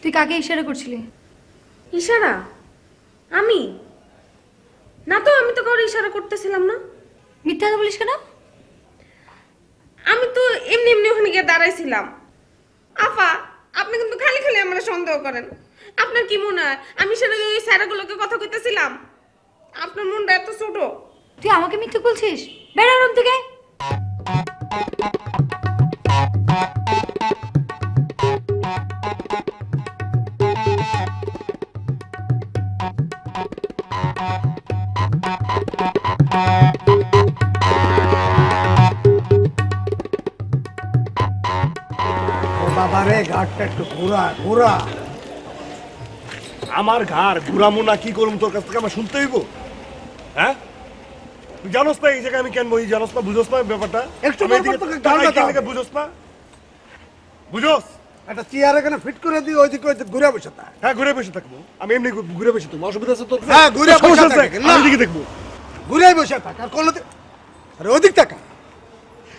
তুই কাকে ইশারা করছিলি? ইশারা? আমি না তো, আমি তো কাউকে ইশারা করতেছিলাম না। মিথ্যা কথা বলিস কেন? আমি তো এমনি এমনি ওখানে গিয়ে দাঁড়াইছিলাম। আপা আপনি কিন্তু খালি খালি আমার সন্দেহ করেন। আপনার কি মনে হয় আমি সেটা ওই স্যারগুলোকে কথা কইতেছিলাম? আপনার মনটা এত ছোট। তুই আমাকে মিথ্যা বলছিস? বেড়া রুম থেকে। ও বাবারে ঘাটটা একটু ঘোরা ঘোরা। আমার ঘর ঘুরামো না কি করুম তোর কাছ থেকে আমার শুনতে হইব? হ্যাঁ, তুই জানোস না এই জায়গায় আমি কেন বই, জানোস না, বুঝোস না ব্যাপারটা? একটু আমি পর এদিকে পর তোকে তাকাই গাল কি দাও। লেগে বুঝোস না? বুঝোস? একটা চেয়ার এখানে ফিট করে দিই, ওইদিকে ওইদিকে ঘুরে বসে থাক। হ্যাঁ, ঘুরে বসে থাকবো আমি, এমনি ঘুরে বসে থাকবো, অসুবিধা আছে তোর? হ্যাঁ, ঘুরে বসে সমস্যা আছে? থাক। না। আমি এদিকে দেখবো। ঘুরে বসে থাক আর কোন দিক, আরে ওদিক তাকা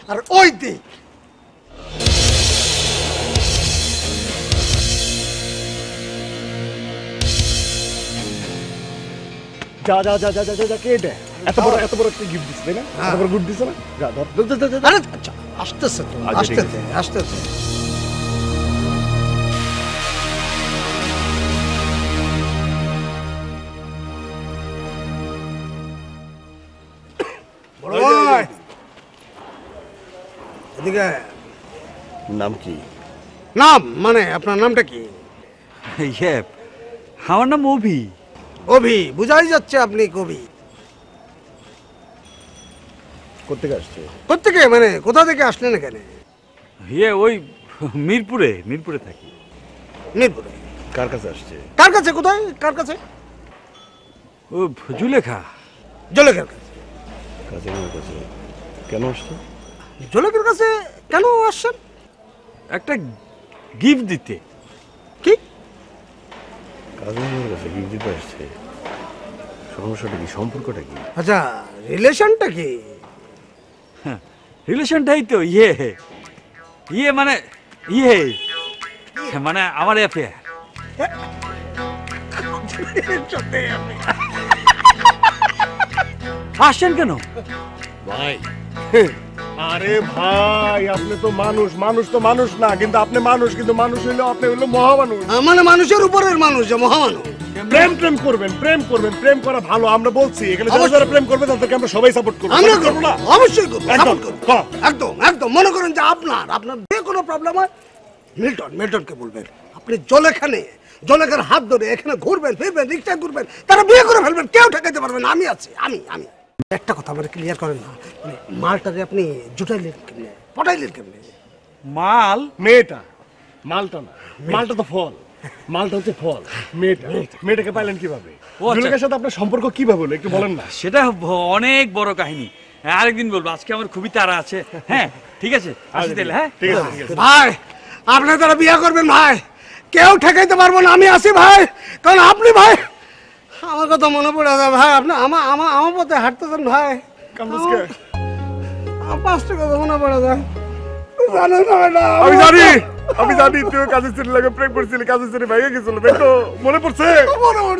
আর ওই দিক। যা যা যা যা যা যা, কে এটা? এত বড় একটা গিফট দিছে তাই না? এত বড় গিফট দিছে না? যা ধর ধর ধর, ধর, ধর। আরে আচ্ছা, আসতেছে তো, আচ্ছা, ঠিক আসতেছে আসতেছে। বড় ভাই, এদিকে। নাম কি? নাম মানে আপনার নামটা কি? ইয়ে আমার নাম অভি। অভি, বুঝাই যাচ্ছে আপনি কবি। কোত্থেকে আসছে? কোত্থেকে মানে কোথা থেকে আসলেন এখানে? ইয়ে ওই মিরপুরে থাকি। মিরপুরে? কার কাছে আসছে? কার কাছে? কোথায়? কার কাছে? ও জুলেখা। জলেখার কাছে? কাজের কাছে। কেন আসছে? জলেখার কাছে কেন আসছেন? একটা গিফট দিতে। কি? কাজের কাছে গিফট দিতে আসছে? সমস্যাটা কি, সম্পর্কটা কি? আচ্ছা, রিলেশনটা কি? রিলেশনটাই তো মানে আমার অ্যাফেয়ার। আসছেন কেন ভাই? আরে ভাই, আপনি তো মানুষ, মানুষ তো মানুষ না, কিন্তু আপনি মানুষ, কিন্তু মানুষ হইলো আপনি হইলো মহামানুষ। মানে মানুষের উপরের মানুষ, যে মহামানুষ। প্রেম করবেন, প্রেম করা ভালো। আমরা বলছি এখানে যারা যারা প্রেম করবে তাদেরকে আমরা সবাই সাপোর্ট করব। আমরা করবো না? অবশ্যই করবো, একদম, support করবো। হ্যাঁ। একদম একদম। মনে করেন যে আপনার যে কোনো প্রবলেম হয় মিল্টনকে বলবেন। আপনি জলেখার হাত ধরে এখানে ঘুরবেন ফিরবেন, রিক্সা ঘুরবেন, তারা বিয়ে করে ফেলবেন, কেউ ঠেকাইতে পারবে না। আমি আছি, আমি একটা কথা আমার ক্লিয়ার করেন না, মানে মালটাকে আপনি জুটাইলেন কেমনে, পটাইলেন কেমনে? মাল? মেয়েটা মালটা না, মালটা তো ফল, মালটা হচ্ছে ফল। মেয়েটাকে পাইলেন কিভাবে? জুলেখার সাথে আপনার সম্পর্ক কিভাবে হলো একটু বলেন না। সেটা অনেক বড় কাহিনী, আরেকদিন বলবো, আজকে আমার খুবই তাড়া আছে। হ্যাঁ ঠিক আছে, আসি তাহলে। হ্যাঁ ঠিক আছে, ঠিক আছে। ভাই, আপনি তারা বিয়ে করবেন ভাই, কেউ ঠেকাইতে পারবো না। আমি আছি ভাই, কারণ আপনি ভাই, আমার কথা মনে পড়ে যায় ভাই, আপনি আমার পথে হাঁটতেছেন ভাই। কামরুজকে আমার 5টা কথা মনে পড়ে যায়। জানো না ম্যাডাম, আমি জানি তুই কাজের ছেলে লাগে প্রেম করছিলি, কাজের ছেলে ভাইয়া গেছিল, তাই তো? মনে পড়ছে?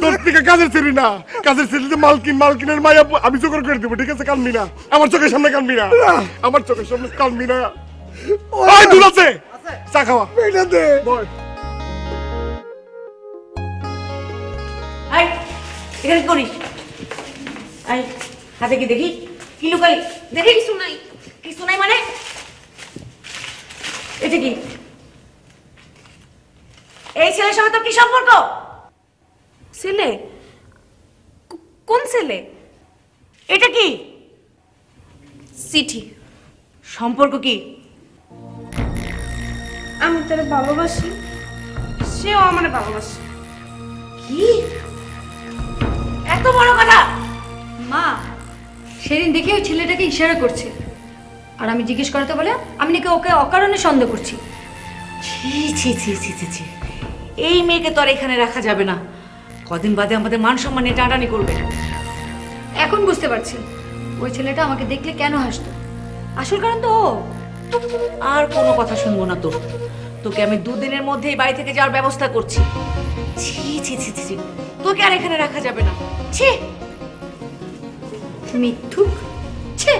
তোর থেকে কাজের ছেলে না, কাজের ছেলে যে মালকিনের মায়া আমি জোগাড় করে দেবো, ঠিক আছে? কানবি না, আমার চোখের সামনে কানবি না, আমার চোখের সামনে কানবি না। ওই দুধ আছে, চা খাওয়া। এটা দে। আই এখানে কি করিস? আই হাতে কি দেখি, কি লুকালি দেখি? কিছু নাই। কিছু নাই মানে? এটা কি? এই ছেলের সঙ্গে তোর কি সম্পর্ক? ছেলে? কোন ছেলে? এটা কি চিঠি। সম্পর্ক? কি আমি তারে ভালোবাসি, সেও আমারে ভালোবাসে। কি এত বড় কথা? মা, সেদিন দেখে ওই ছেলেটাকে ইশারা করছে, আর আমি জিজ্ঞেস করতে বলে আমি নাকি ওকে অকারণে সন্দেহ করছি। ছি ছি ছি ছি ছি ছি, এই মেয়েকে তো আর এখানে রাখা যাবে না, কদিন বাদে আমাদের মান সম্মান নিয়ে টানাটানি করবে। এখন বুঝতে পারছি ওই ছেলেটা আমাকে দেখলে কেন হাসতো। আসল কারণ তো ও। আর কোনো কথা শুনবো না তোর, তোকে আমি 2 দিনের মধ্যে এই বাড়ি থেকে যাওয়ার ব্যবস্থা করছি। ছি ছি ছি ছি, তোকে আর এখানে রাখা যাবে না। ছি মিথ্যুক, ছে।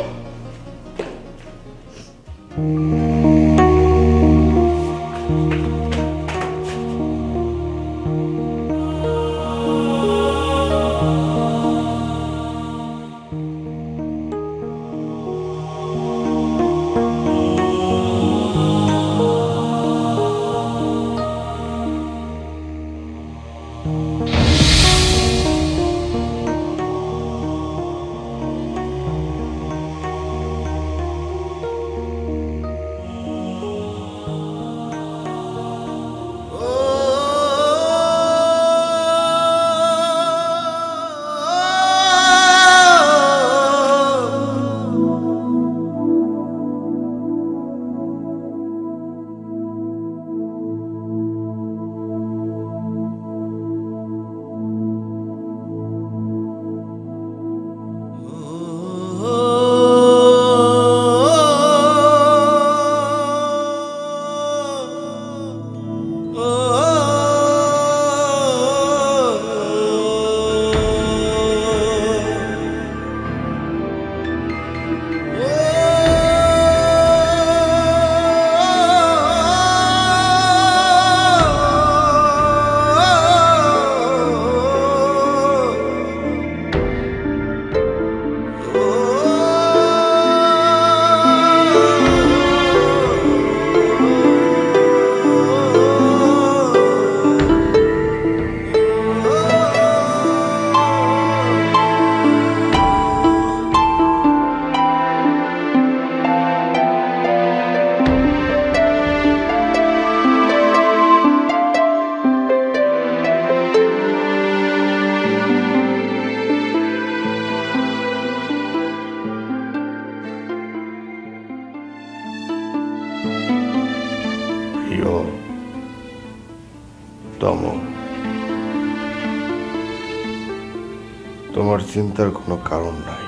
তোমার চিন্তার কোনো কারণ নাই।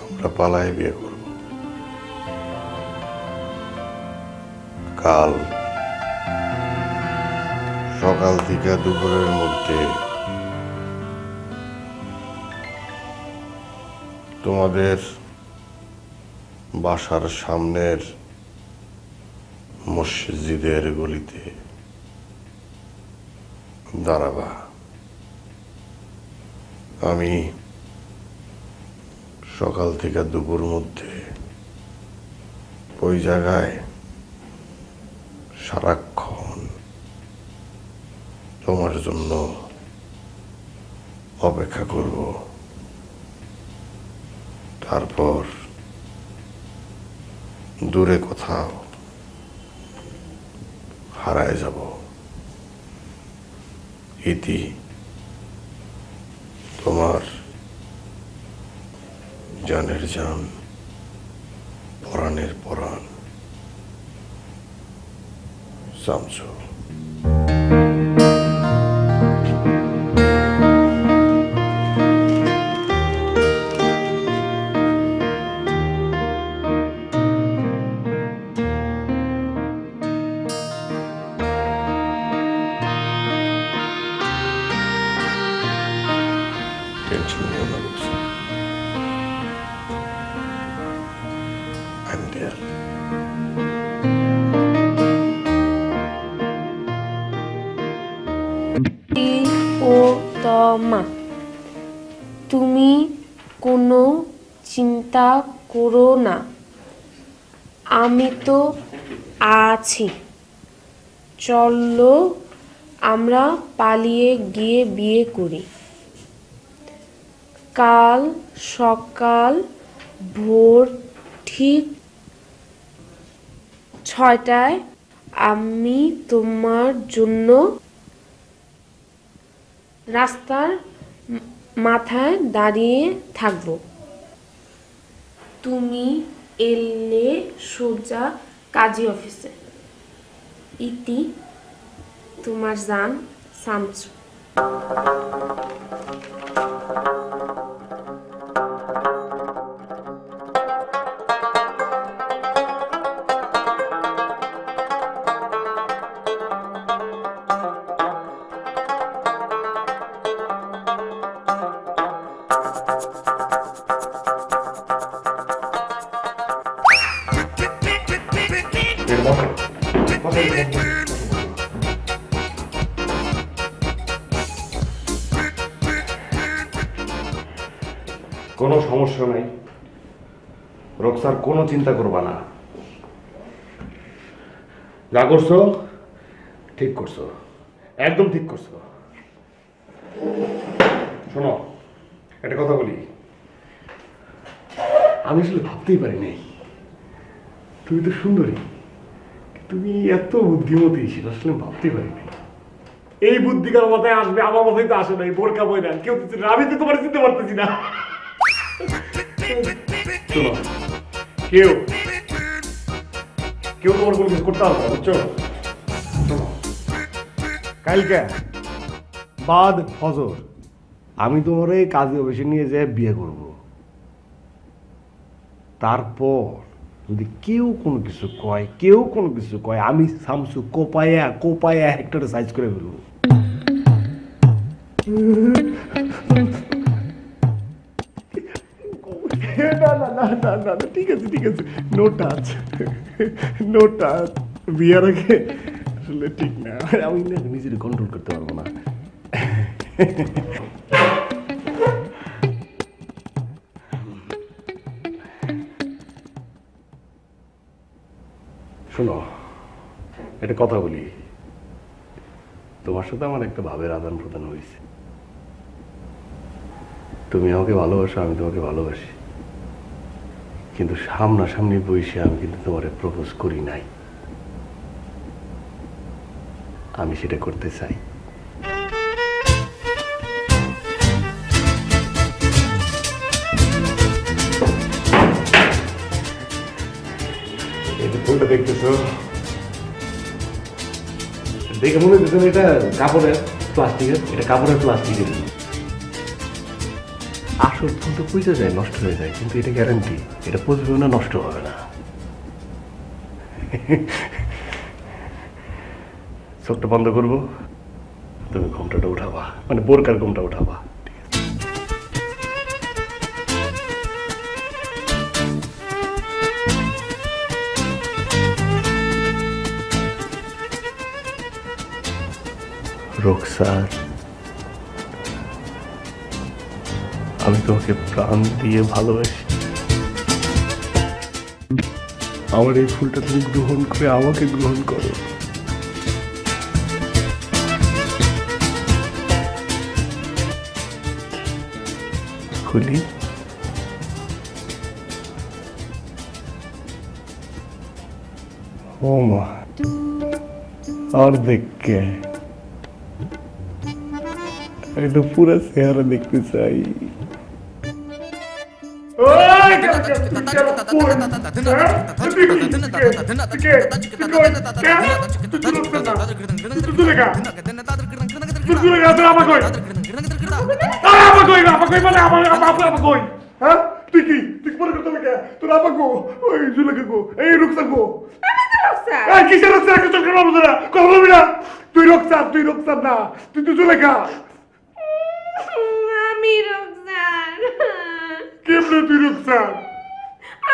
আমরা পালায় বিয়ে করব। কাল সকাল থেকে দুপুরের মধ্যে তোমাদের বাসার সামনের মসজিদের গলিতে দাঁড়াবা। আমি সকাল থেকে দুপুর মধ্যে ওই জায়গায় সারাক্ষণ তোমার জন্য অপেক্ষা করব। তারপর দূরে কোথাও হারায় যাব। ইতি তোমার জানের জান, পরাণের পরাণ, শামসু। টেনশন নিও না বুঝছি। I'm there. প্রিয়তমা, তুমি কোনো চিন্তা করো না, আমি তো আছি। চলো আমরা পালিয়ে গিয়ে বিয়ে করি। কাল সকাল ভোর ঠিক 6টায় আমি তোমার জন্য রাস্তার মাথায় দাঁড়িয়ে থাকব। তুমি এলে সোজা কাজী অফিসে। ইতি, তোমার জান, শামসু। কোনো সমস্যা নাই রক্সার, কোনো চিন্তা করবা না। যা করছো ঠিক করছো, একদম ঠিক করছো। শোনো, একটা কথা বলি, আমি আসলে ভাবতেই পারি নাই তুমি তো সুন্দরী, তুমি এত বুদ্ধিমতী সেটা আসলে ভাবতেই পারি নাই। এই বুদ্ধিকার মাথায় আসবে, আমার মাথায় তো আসে নাই। বোরকা বই না, কেউ আমি তো তোমার চিনতে পারতেছি না। শোনো, কেউ তোমার কোনো কিছু করতে হবে না, বুঝছো? কালকে বাদ ফজর আমি তোমার এই কাজী অফিসে নিয়ে যেয়ে বিয়ে করব। তারপর যদি কেউ কোনো কিছু কয় আমি শামসু কোপায়া হেক্টরে সাইজ করে ফেলবো। না ঠিক আছে নো টাচ বিয়ার আগে আসলে ঠিক না, আমি নিজের কন্ট্রোল করতে পারবো না। শোনো, একটা কথা বলি, তোমার সাথে আমার একটা ভাবের আদান প্রদান হয়েছে। তুমি আমাকে ভালোবাসো, আমি তোমাকে ভালোবাসি, কিন্তু সামনাসামনি বসে আমি কিন্তু তোমারে প্রপোজ করি নাই। আমি সেটা করতে চাই। এই যে ফুলটা দেখতেছো, দেখে মনে হচ্ছে এটা কাপড়ের। প্লাস্টিকের, এটা কাপড়ের প্লাস্টিকের। আসল ফুল তো পচে যায়, নষ্ট হয়ে যায়, কিন্তু এটা গ্যারান্টি, এটা পচবেও না, নষ্ট হবে না। চোখটা বন্ধ করবো, তুমি ঘোমটাটা উঠাবা, মানে বোরকার ঘোমটা উঠাবা। রোকসার, আমি তোমাকে প্রাণ দিয়ে ভালোবাসি। আমার এই ফুলটা তুমি গ্রহণ করে আমাকে গ্রহণ করো। খুলি? ও মা, আর দেখকে আমি তো পুরো চেহারা দেখতে চাই। তুই কি তুই পরে করতে লাগে তোর আপা গো, ওই জুলেখা গো, এই রুকসা গো, কিসের রক্সার? একটা চোখের বাবু তোরা কথা বলবি না। তুই রক্সার, তুই রক্সার না, তুই তো জুলেখা। আমি রোকসার। কেমনে তুই রক্সার?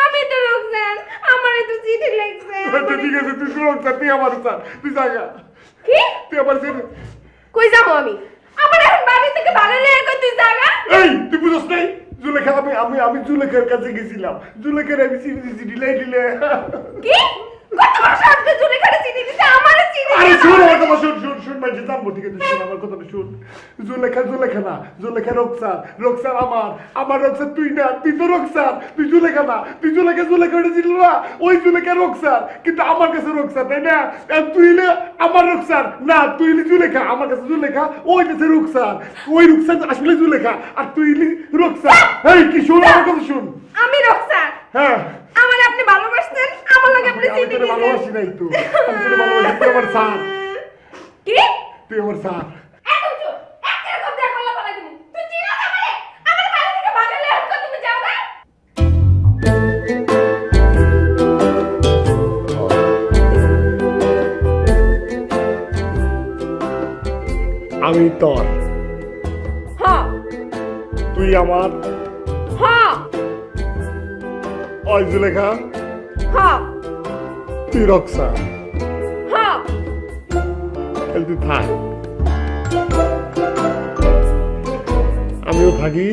আমি তো রোকসার, আমারে তো চিঠি লিখছে। আচ্ছা ঠিক আছে, তুই তো রক্সার, তুই আমার স্যার, তুই জায়গা কি তুই আমার স্যার। কই যাবো আমি? আমার এখন বাড়ি থেকে বাগানে কই তুই জায়গা? এই তুই বুঝছ নাই? জুলেখা, আমি জুলেখার কাছে গেছিলাম, জুলেখার আমি চিঠি দিলে। কি কত বড় সাহস জুলেখারে চিঠি দিতে, আমারে চিঠি? আরে শুন আমার কথা, শুন ভাই, যে জানবো, ঠিক আছে শুন আমার কথাটা শুন। জুলেখা না, জুলেখা রক্সার আমার রক্সার তুই না, তুই তো রক্সার, তুই জুলেখা না, তুই জুলেখা ওটা ছিল না, ওই জুলেখা রক্সার, কিন্তু আমার কাছে রক্সার, তাই না? তুই আমার রক্সার না, তুই জুলেখা, আমার কাছে জুলেখা, ওই কাছে রক্সার, ওই রক্সার আসলে জুলেখা, আর তুই রক্সার। এই কি শুন আমার কথা শুন। আমি রক্সার? হ্যাঁ। আমার আপনি ভালোবাসতেন, আমার লাগে আপনি চিঠি দিতেন। ভালোবাসি নাই তো, আমি তোরে ভালোবাসি, তুই আমার স্যার। কি? তুই আমার স্যার। একদম চুপ, একটা কথা দেখা লাগা বলে দিমু। তুই চিনা না আমারে? আমার বাড়ি থেকে বাগানে হাঁটতে তুমি যাও না? আমি তোর, হ্যাঁ। তুই আমার, হ্যাঁ। ওই জুলেখা, হ্যাঁ। তুই রক্সা, হ্যাঁ। তুই থাক, আমিও থাকি,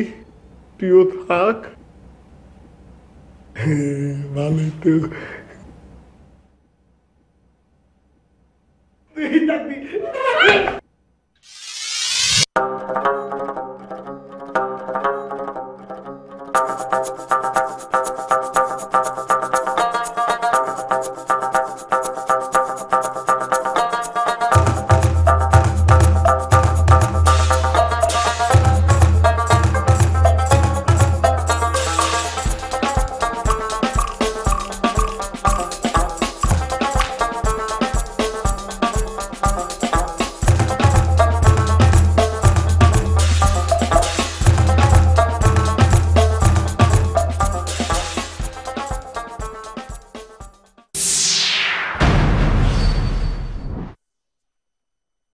তুইও থাক। ভালোই তো।